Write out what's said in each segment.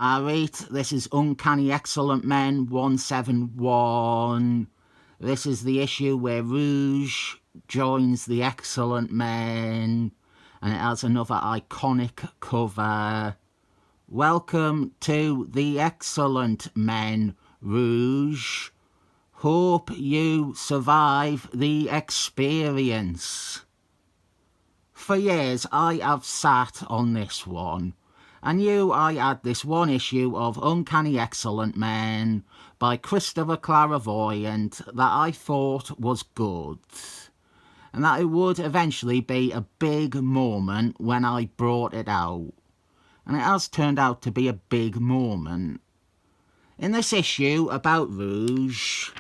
Alright, this is Uncanny Excellent Men 171. This is the issue where Rouge joins the Excellent Men, and it has another iconic cover. Welcome to the Excellent Men, Rouge. Hope you survive the experience. For years I have sat on this one. I knew I had this one issue of Uncanny Excellent Men by Christopher Clairvoyant that I thought was good, and that it would eventually be a big moment when I brought it out, and it has turned out to be a big moment. In this issue about Rouge,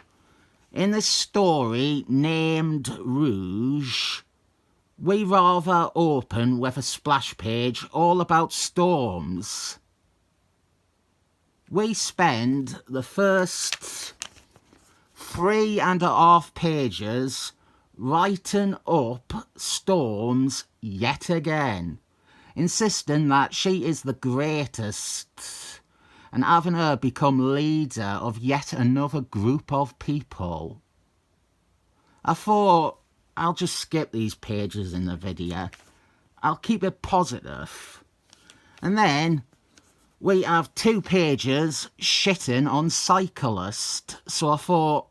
in this story named Rouge, we rather open with a splash page all about storms. We spend the first 3.5 pages writing up storms yet again, insisting that she is the greatest and having her become leader of yet another group of people. I thought, I'll just skip these pages in the video. I'll keep it positive. And then we have 2 pages shitting on Cyclist. So I thought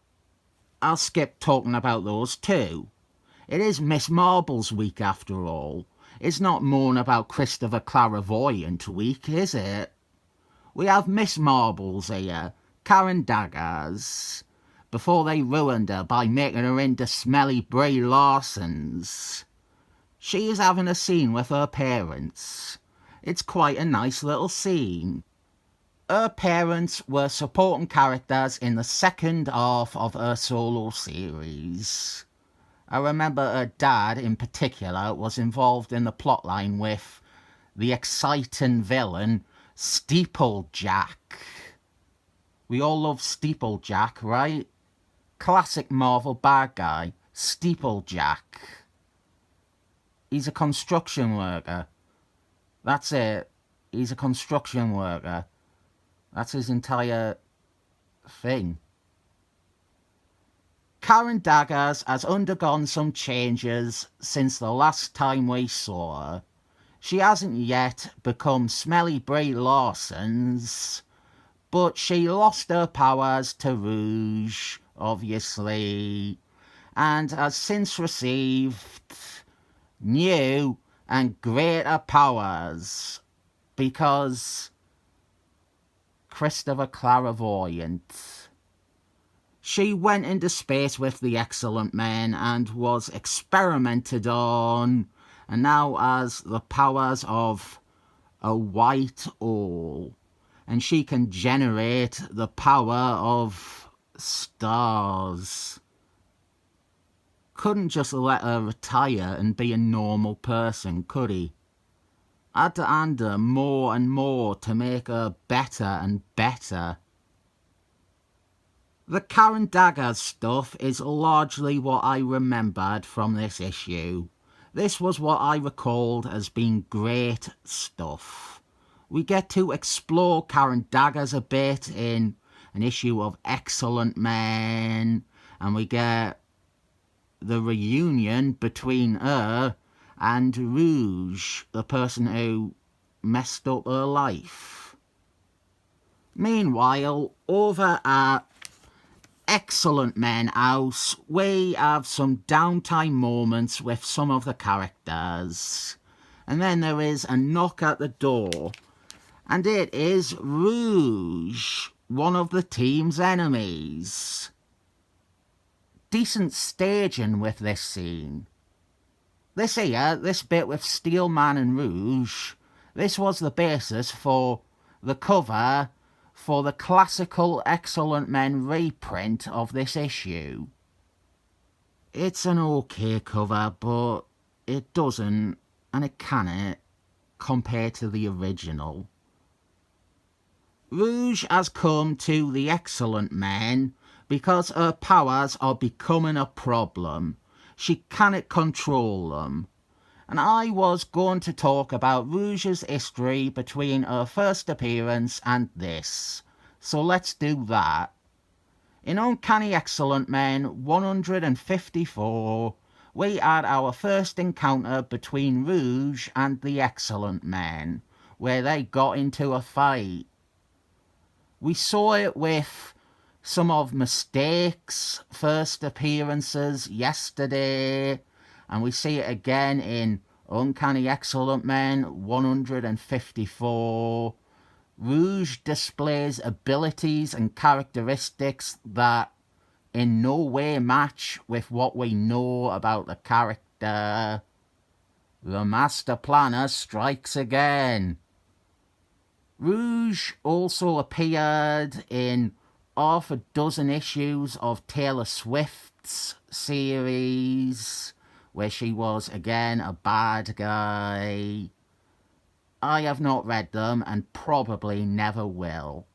I'll skip talking about those too. It is Miss Marbles week after all. It's not moan about Christopher Clairvoyant week, is it? We have Miss Marbles here, Karen Daggers, before they ruined her by making her into smelly Brie Larsons. She is having a scene with her parents. It's quite a nice little scene. Her parents were supporting characters in the second half of her solo series. I remember her dad in particular was involved in the plotline with the exciting villain Steeplejack. We all love Steeplejack, right? Classic Marvel bad guy, Steeplejack. He's a construction worker. That's it. He's a construction worker. That's his entire thing. Karen Daggers has undergone some changes since the last time we saw her. She hasn't yet become smelly Brie Larsons, but she lost her powers to Rouge, obviously, and has since received new and greater powers because Christopher Clairvoyant. She went into space with the Excellent Men and was experimented on, and now has the powers of a white owl, and she can generate the power of stars. Couldn't just let her retire and be a normal person, could he? Had to hand her more and more to make her better and better. The Karen Daggers stuff is largely what I remembered from this issue. This was what I recalled as being great stuff. We get to explore Karen Daggers a bit in an issue of Excellent Men, and we get the reunion between her and Rouge, the person who messed up her life. Meanwhile, over at Excellent Men house, we have some downtime moments with some of the characters, and then there is a knock at the door, and it is Rouge, one of the team's enemies. Decent staging with this scene. This bit with Steelman and Rouge, this was the basis for the cover for the classical Excellent Men reprint of this issue. It's an okay cover, but it doesn't, and it can't, compare to the original. Rouge has come to the Excellent Men because her powers are becoming a problem. She cannot control them, and I was going to talk about Rouge's history between her first appearance and this. So let's do that. In Uncanny Excellent Men 154, we had our first encounter between Rouge and the Excellent Men, where they got into a fight. We saw it with some of Mistake's first appearances yesterday, and we see it again in Uncanny Excellent Men 154. Rouge displays abilities and characteristics that in no way match with what we know about the character. The Master Planner strikes again. Rouge also appeared in half a dozen issues of Taylor Swift's series, where she was again a bad guy. I have not read them and probably never will.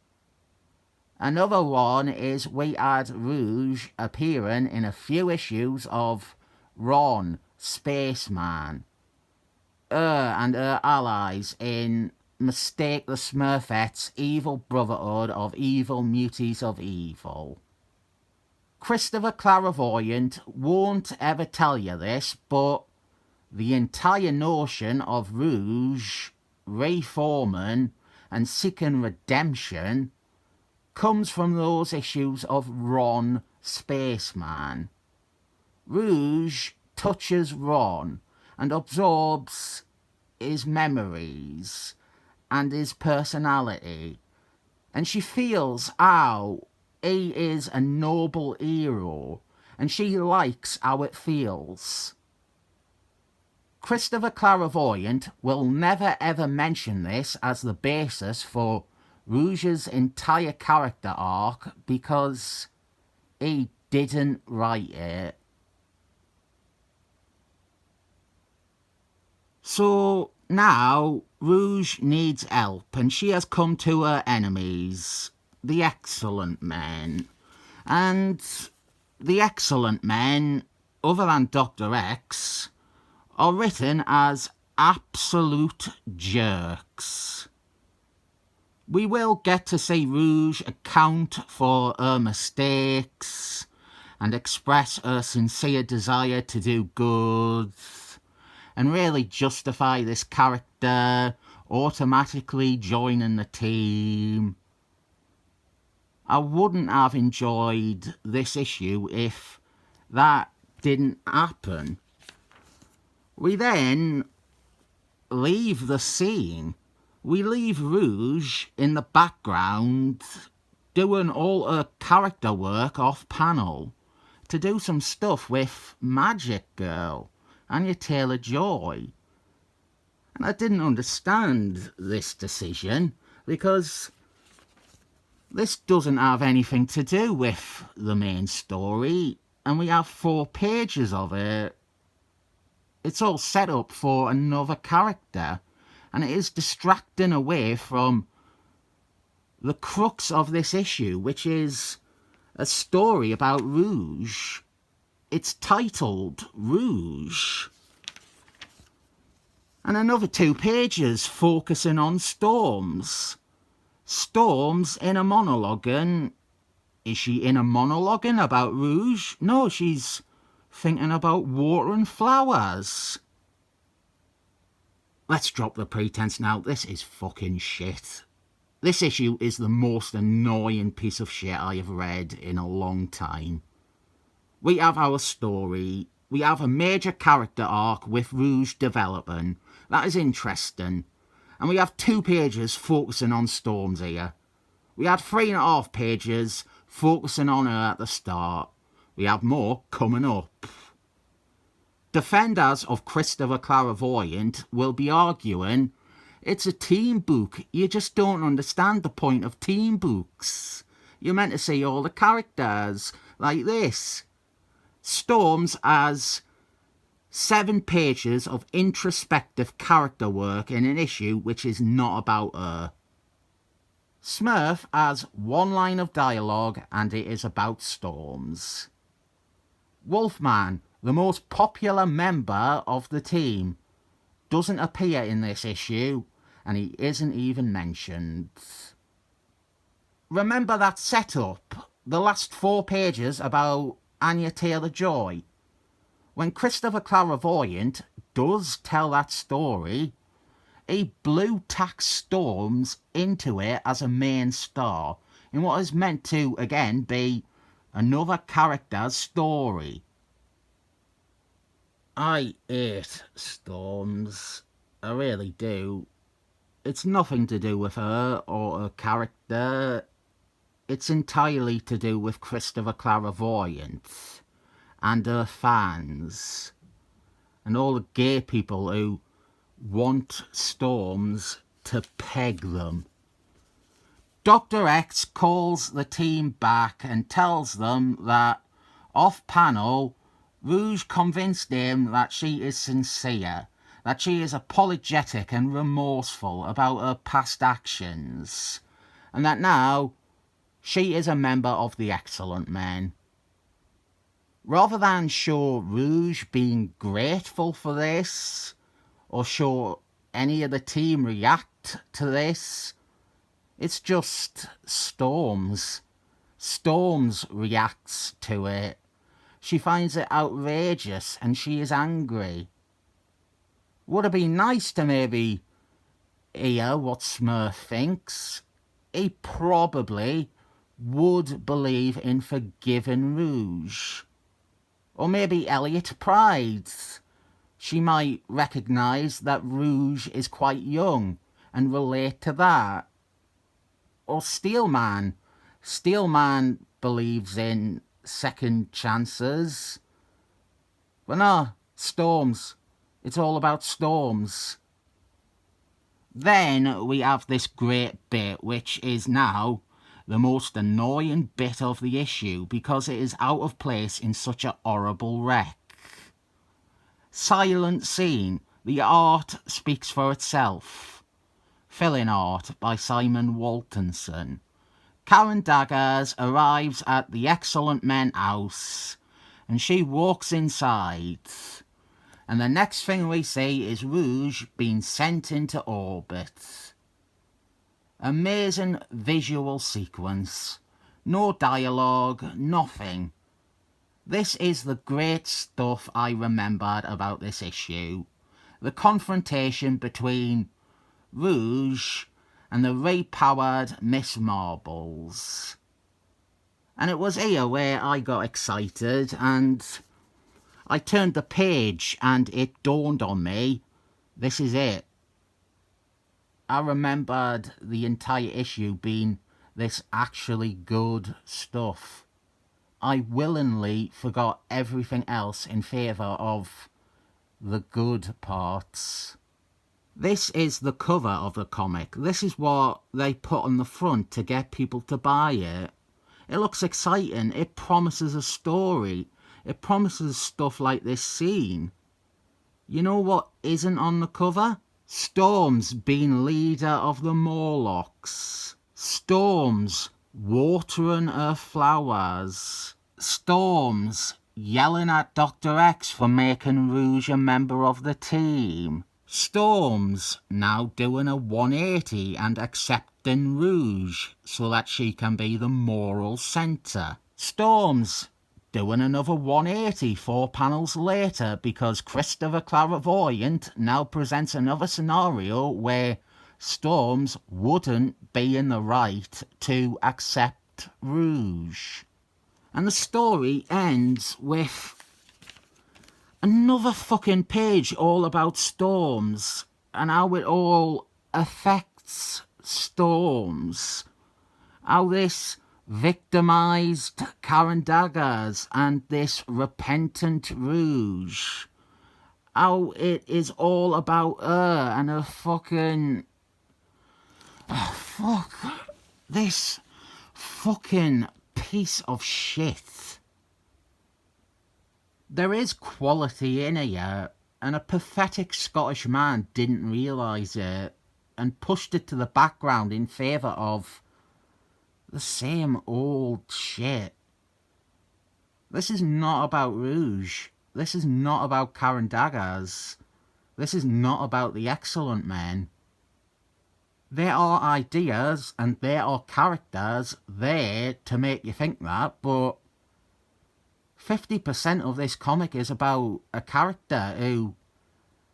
Another one is we had Rouge appearing in a few issues of Ron, Spaceman, her and her allies in Mistake the Smurfettes' Evil Brotherhood of Evil Muties of Evil. Christopher Clairvoyant won't ever tell you this, but the entire notion of Rouge, reforming and seeking redemption comes from those issues of Ron, Spaceman. Rouge touches Ron and absorbs his memories and his personality, and she feels how he is a noble hero, and she likes how it feels. Christopher Clairvoyant will never ever mention this as the basis for Rouge's entire character arc because he didn't write it. So now Rouge needs help, and she has come to her enemies, the Excellent Men. And the Excellent Men, other than Dr. X, are written as absolute jerks. We will get to see Rouge account for her mistakes and express her sincere desire to do good, and really justify this character automatically joining the team. I wouldn't have enjoyed this issue if that didn't happen. We then leave the scene. We leave Rouge in the background doing all her character work off panel to do some stuff with Magic Girl, Anya Taylor-Joy. And I didn't understand this decision because this doesn't have anything to do with the main story, and we have 4 pages of it. It's all set up for another character, and it is distracting away from the crux of this issue, which is a story about Rouge. It's titled Rouge. And another 2 pages focusing on Storms. Storms in a monologuing. Is she in a monologuing about Rouge? No, she's thinking about watering flowers. Let's drop the pretense now. This is fucking shit. This issue is the most annoying piece of shit I have read in a long time. We have our story. We have a major character arc with Rouge developing. That is interesting. And we have 2 pages focusing on Storms here. We had 3.5 pages focusing on her at the start. We have more coming up. Defenders of Christopher Clairvoyant will be arguing it's a team book. You just don't understand the point of team books. You're meant to see all the characters like this. Storms has 7 pages of introspective character work in an issue which is not about her. Smurf has 1 line of dialogue and it is about Storms. Wolfman, the most popular member of the team. doesn't appear in this issue, and he isn't even mentioned. Remember that setup, the last 4 pages about Anya Taylor-Joy? When Christopher Clairvoyant does tell that story, he blue tacks Storms into it as a main star in what is meant to, again, be another character's story. I hate Storms. I really do. It's nothing to do with her or her character. It's entirely to do with Christopher Clairvoyant and her fans and all the gay people who want Storms to peg them. Dr. X calls the team back and tells them that off-panel, Rouge convinced him that she is sincere, that she is apologetic and remorseful about her past actions, and that now she is a member of the Excellent Men. Rather than show Rouge being grateful for this, or show any of the team react to this, it's just Storms. Storms reacts to it. She finds it outrageous and she is angry. Would it be nice to maybe hear what Smurf thinks? He probably would believe in forgiving Rouge. Or maybe Elliot Pride. She might recognise that Rouge is quite young and relate to that. Or Steelman. Steelman believes in second chances. But no, Storms. It's all about Storms. Then we have this great bit, which is now the most annoying bit of the issue because it is out of place in such a horrible wreck. Silent scene. The art speaks for itself. Fill-in art by Simon Waltonson. Karen Daggers arrives at the Excellent Men house and she walks inside. And the next thing we see is Rouge being sent into orbit. Amazing visual sequence. No dialogue, nothing. This is the great stuff I remembered about this issue. The confrontation between Rouge and the repowered Miss Marbles. And it was here where I got excited and I turned the page and it dawned on me, this is it. I remembered the entire issue being this actually good stuff. I willingly forgot everything else in favour of the good parts. This is the cover of the comic. This is what they put on the front to get people to buy it. It looks exciting. It promises a story. It promises stuff like this scene. You know what isn't on the cover? Storms being leader of the Morlocks. Storms watering her flowers. Storms yelling at Dr. X for making Rouge a member of the team. Storms now doing a 180 and accepting Rouge so that she can be the moral centre. Storms doing another 180 4 panels later because Christopher Clairvoyant now presents another scenario where Storms wouldn't be in the right to accept Rouge. And the story ends with another fucking page all about Storms and how it all affects Storms. How this victimised Karen Daggers and this repentant Rouge. How it is all about her and her fucking... Oh, fuck. This fucking piece of shit. There is quality in here, and a pathetic Scottish man didn't realise it and pushed it to the background in favour of the same old shit. This is not about Rouge. This is not about Karen Daggers. This is not about the excellent men. There are ideas and there are characters there to make you think that, but 50% of this comic is about a character who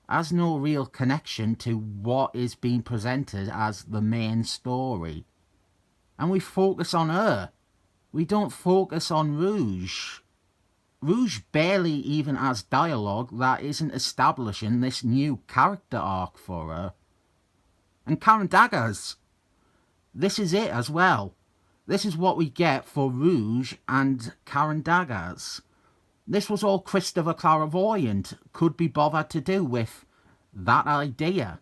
has no real connection to what is being presented as the main story. And we focus on her. We don't focus on Rouge. Rouge barely even has dialogue that isn't establishing this new character arc for her. And Karen Daggers, this is it as well. This is what we get for Rouge and Karen Daggers. This was all Christopher Clairvoyant could be bothered to do with that idea.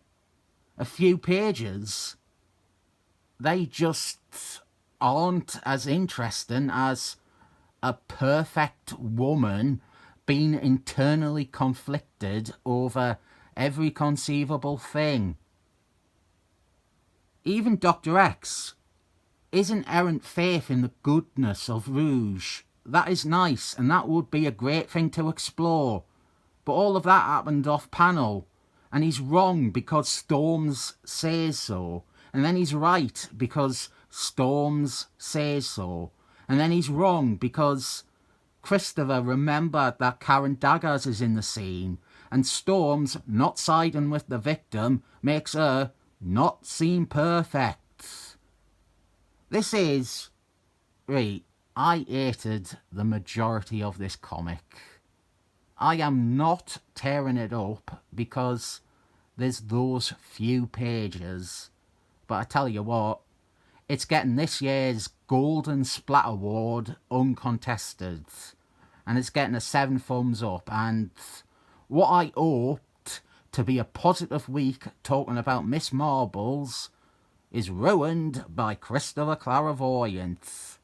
A few pages. They just aren't as interesting as a perfect woman being internally conflicted over every conceivable thing. Even Dr. X isn't errant faith in the goodness of Rouge. That is nice, and that would be a great thing to explore. But all of that happened off-panel, and he's wrong because Storms says so. And then he's right because Storms says so. And then he's wrong because Christopher remembered that Karen Daggers is in the scene, and Storms not siding with the victim makes her not seem perfect. This is... Right, I hated the majority of this comic. I am not tearing it up because there's those few pages. But I tell you what, it's getting this year's Golden Splat Award uncontested. And it's getting a 7 thumbs up. And what I hoped to be a positive week talking about Miss Marbles is ruined by Christopher Clairvoyant.